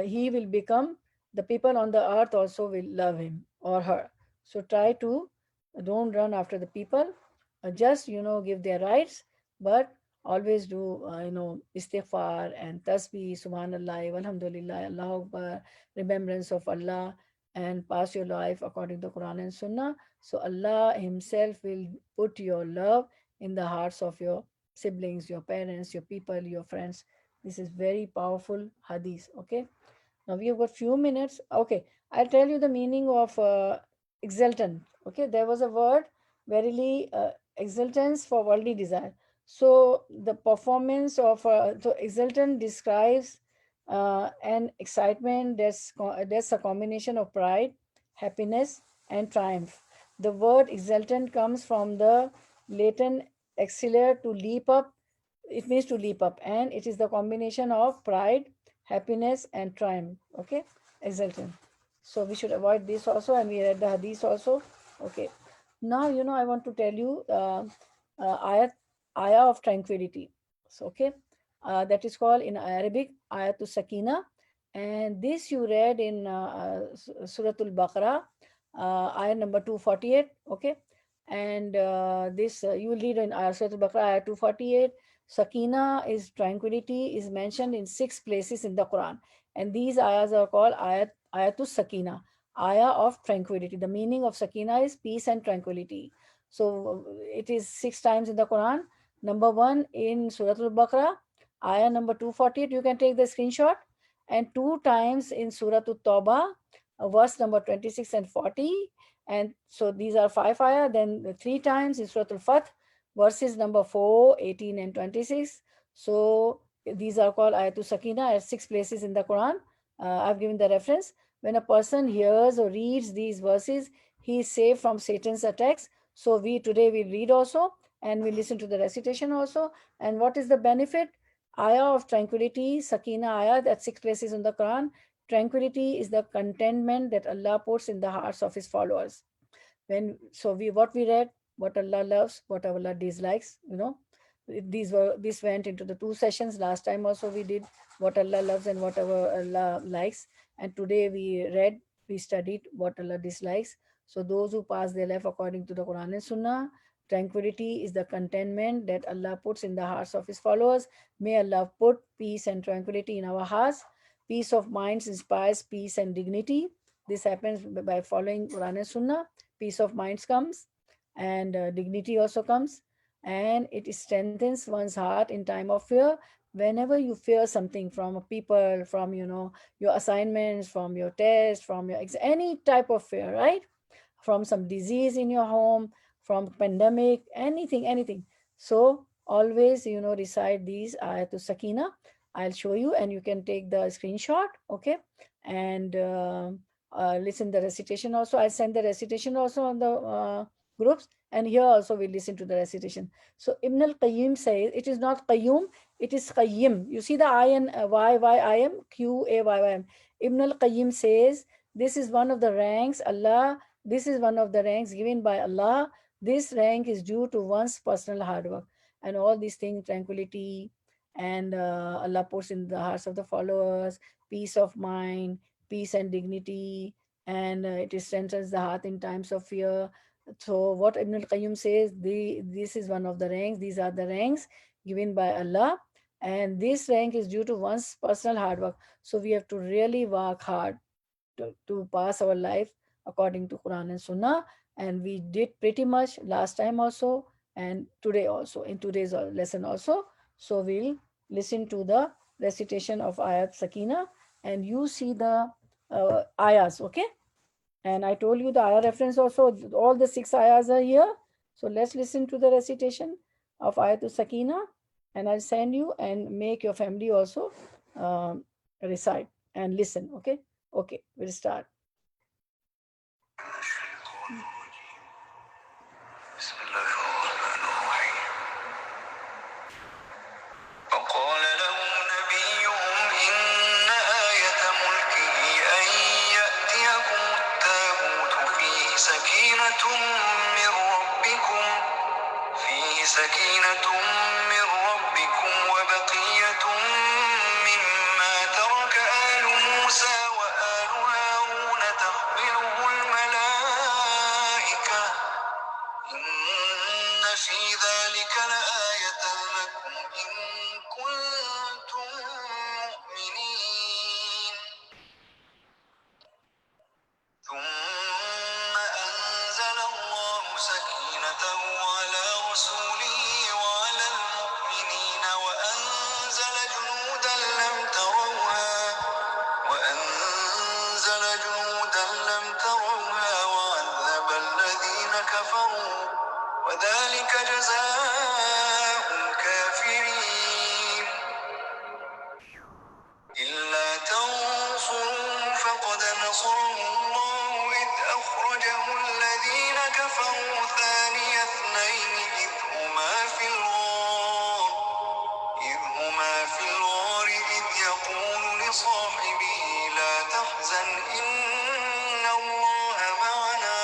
he will become, the people on the earth also will love him or her. So try to, don't run after the people, just give their rights, but always do istighfar and tasbih, subhanallah, alhamdulillah, Allahu Akbar, remembrance of Allah, and pass your life according to Quran and Sunnah. So Allah Himself will put your love in the hearts of your siblings, your parents, your people, your friends. This is very powerful hadith. Okay, now we have got few minutes. Okay, I'll tell you the meaning of exultant. Okay, there was a word, verily exultance for worldly desire. So the performance of so exultant describes an excitement that's a combination of pride, happiness, and triumph. The word exultant comes from the Latin exceler, to leap up. It means to leap up, and it is the combination of pride, happiness, and triumph. Okay, exultant. So we should avoid this also, and we read the hadith also. Okay, now I want to tell you ayah of tranquility. So okay, that is called in Arabic ayatul sakina, and this you read in Surah Al-Baqarah, ayah number 248. Okay, and this you will read in Surah Al-Baqarah ayah 248. Sakina is tranquility, is mentioned in 6 places in the Quran, and these ayahs are called ayatul sakina, ayah of tranquility. The meaning of sakina is peace and tranquility. So it is 6 times in the Quran. Number 1 in Surah Al-Baqarah, ayah number 248. You can take the screenshot. And 2 times in Surah At-Tawbah, verse number 26 and 40. And so these are 5 ayah. Then 3 times in Surah Al-Fath, verses number 4, 18, and 26. So these are called ayatul sakina at 6 places in the Quran. I've given the reference. When a person hears or reads these verses, he is safe from Satan's attacks. So today we read also, and we listen to the recitation also. And what is the benefit? Ayah of tranquility, sakina ayah, at 6 places in the Quran. Tranquility is the contentment that Allah puts in the hearts of His followers. What we read, what Allah loves, what Allah dislikes. This went into the 2 sessions. Last time also we did what Allah loves and whatever Allah likes, and today we studied what Allah dislikes. So those who pass their life according to the Quran and Sunnah, tranquility is the contentment that Allah puts in the hearts of His followers. May Allah put peace and tranquility in our hearts. Peace of minds inspires peace and dignity. This happens by following Quran and Sunnah. Peace of minds comes, and dignity also comes, and it strengthens one's heart in time of fear. Whenever you fear something from people, from your assignments, from your test, from your any type of fear, right? From some disease in your home, from pandemic, anything. So always, recite these ayatul sakina. I'll show you, and you can take the screenshot, okay? And listen the recitation also. I'll send the recitation also on the groups, and here also we listen to the recitation. So Ibn al-Qayyim says, it is not Qayyum, it is Qayyim. You see the I and Y-Y-I-M, Q-A-Y-Y-M. Ibn al-Qayyim says, this is one of the ranks given by Allah. This rank is due to one's personal hard work. And all these things, tranquility, and Allah puts in the hearts of the followers, peace of mind, peace and dignity, and it strengthens the heart in times of fear. So what Ibn al-Qayyim says, this is one of the ranks. These are the ranks given by Allah, and this rank is due to one's personal hard work. So we have to really work hard to pass our life according to Quran and Sunnah. And we did pretty much last time also, and today also, in today's lesson also. So we'll listen to the recitation of Ayat Sakina, and you see the ayahs, okay? And I told you the ayah reference also, all the 6 ayahs are here. So let's listen to the recitation of Ayatul Sakina, and I'll send you, and make your family also recite and listen, okay? Okay, we'll start. فقال لهم نبيهم إن آية ملكه أن يأتيكم التابوت فيه سكينة من ربكم وبقية مما ترك آل موسى وآل هارون تحمله الملائكة إن في ذلك لآية لكم إن كنتم مؤمنين ثم أنزل الله سكينته على رسوله وعلى المؤمنين وأنزل جنودا لم تروها وعذب الذين كفروا وذلك جزاء الكافرين إلا تنصروا فقد نصره الله إذ أخرجه الذين كفروا ثاني اثنين إذ هما في الغار إذ يقول لصاحبه لا تحزن إن الله معنا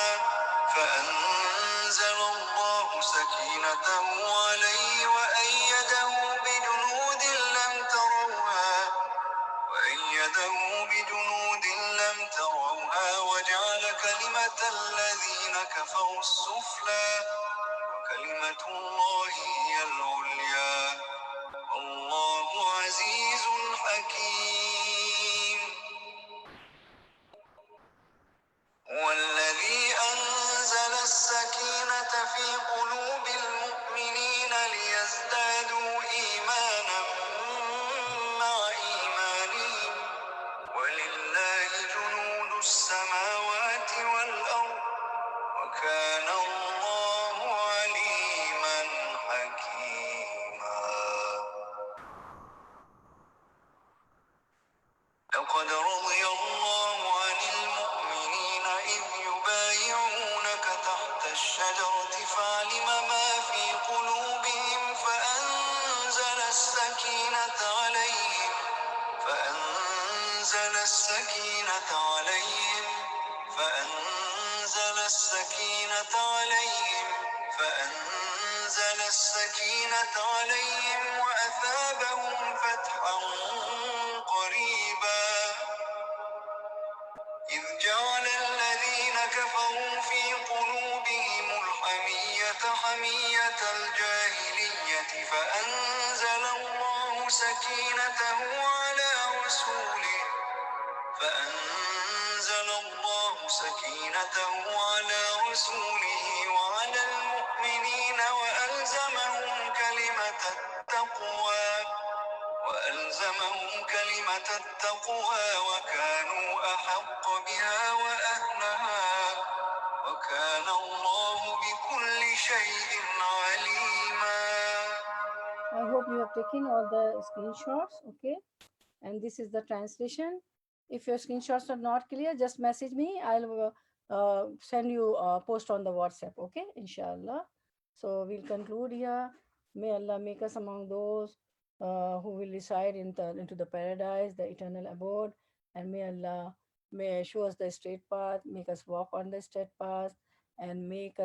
فأنزل الله سكينته عليه وأيده بجنود لم تروها وجعل كلمة الذين كفروا السفلى وكلمة الله هي العليا والله عزيز حكيم هو الذي أنزل السكينة في قلوب المؤمنين ليزدادوا إيمانا مع إيمانهم ولله جنود السماوات والأرض وكان الله عليما حكيما لقد رضي الله عن المؤمنين إذ يبايعونك تحت الشجرة فعلم ما في قلوبهم فأنزل السكينة عليهم فأنزل السكينة عليهم وأثابهم فتحا قريبا إذ جعل الذين كفروا في قلوبهم الحمية حمية الجاهلية فأنزل الله سكينته على رسوله وعلى المؤمنين وألزمهم كلمة التقوى وكانوا أحق بها وأهلها وكان الله بكل شيء عليما. I hope you have taken all the screenshots, okay? And this is the translation. If your screenshots are not clear, just message me. I'll send you a post on the WhatsApp, okay? Inshallah. So we'll conclude here. May Allah make us among those who will reside into the paradise, the eternal abode. And may Allah show us the straight path, make us walk on the straight path, and make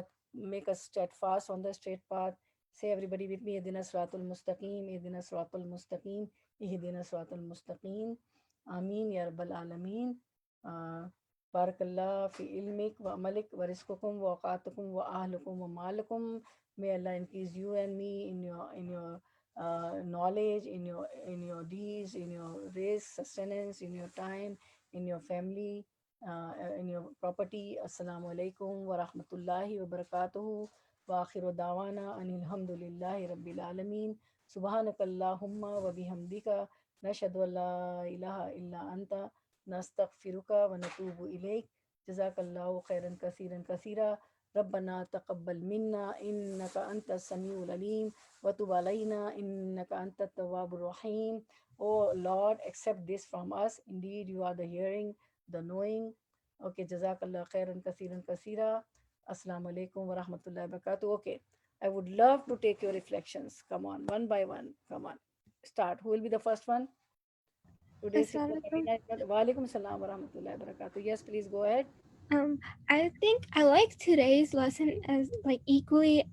us steadfast on the straight path. Say everybody with me, Ihdina Siratul Mustaqim, Ihdina Siratul Mustaqim, Ihdina Siratul Mustaqim. Ameen Ya Rabbal Alameen. Barakallah fi ilmik wa amalik wa rizqukum wa awqatukum wa ahlukum wa malakum. May Allah increase you and me in your knowledge, in your deeds, in your race, sustenance, in your time, in your family, in your property. Assalamu alaikum wa rahmatullahi wa barakatuhu. Wa akhiru da'wana anil hamdulillahi rabbil alameen. Subhanakallahumma wa bihamdika nashhadu an la ilaha illa anta nastaghfiruka wa natubu ilayk. Jazakallahu khairan kasiran kasira. ربنا تقبل منا إنك أنت السميع العليم وتب علينا إنك أنت التواب الرحيم. Oh Lord, accept this from us. Indeed, you are the hearing, the knowing. Okay, Jazakallah khairan kasiran kasira. Assalamu alaikum wa rahmatullahi wa barakatuh. Okay, I would love to take your reflections. Come on, one by one. Come on, start. Who will be the first one? Today's Walaikum salam wa rahmatullahi wa barakatuh. Yes, please go ahead. I think I like today's lesson as like equally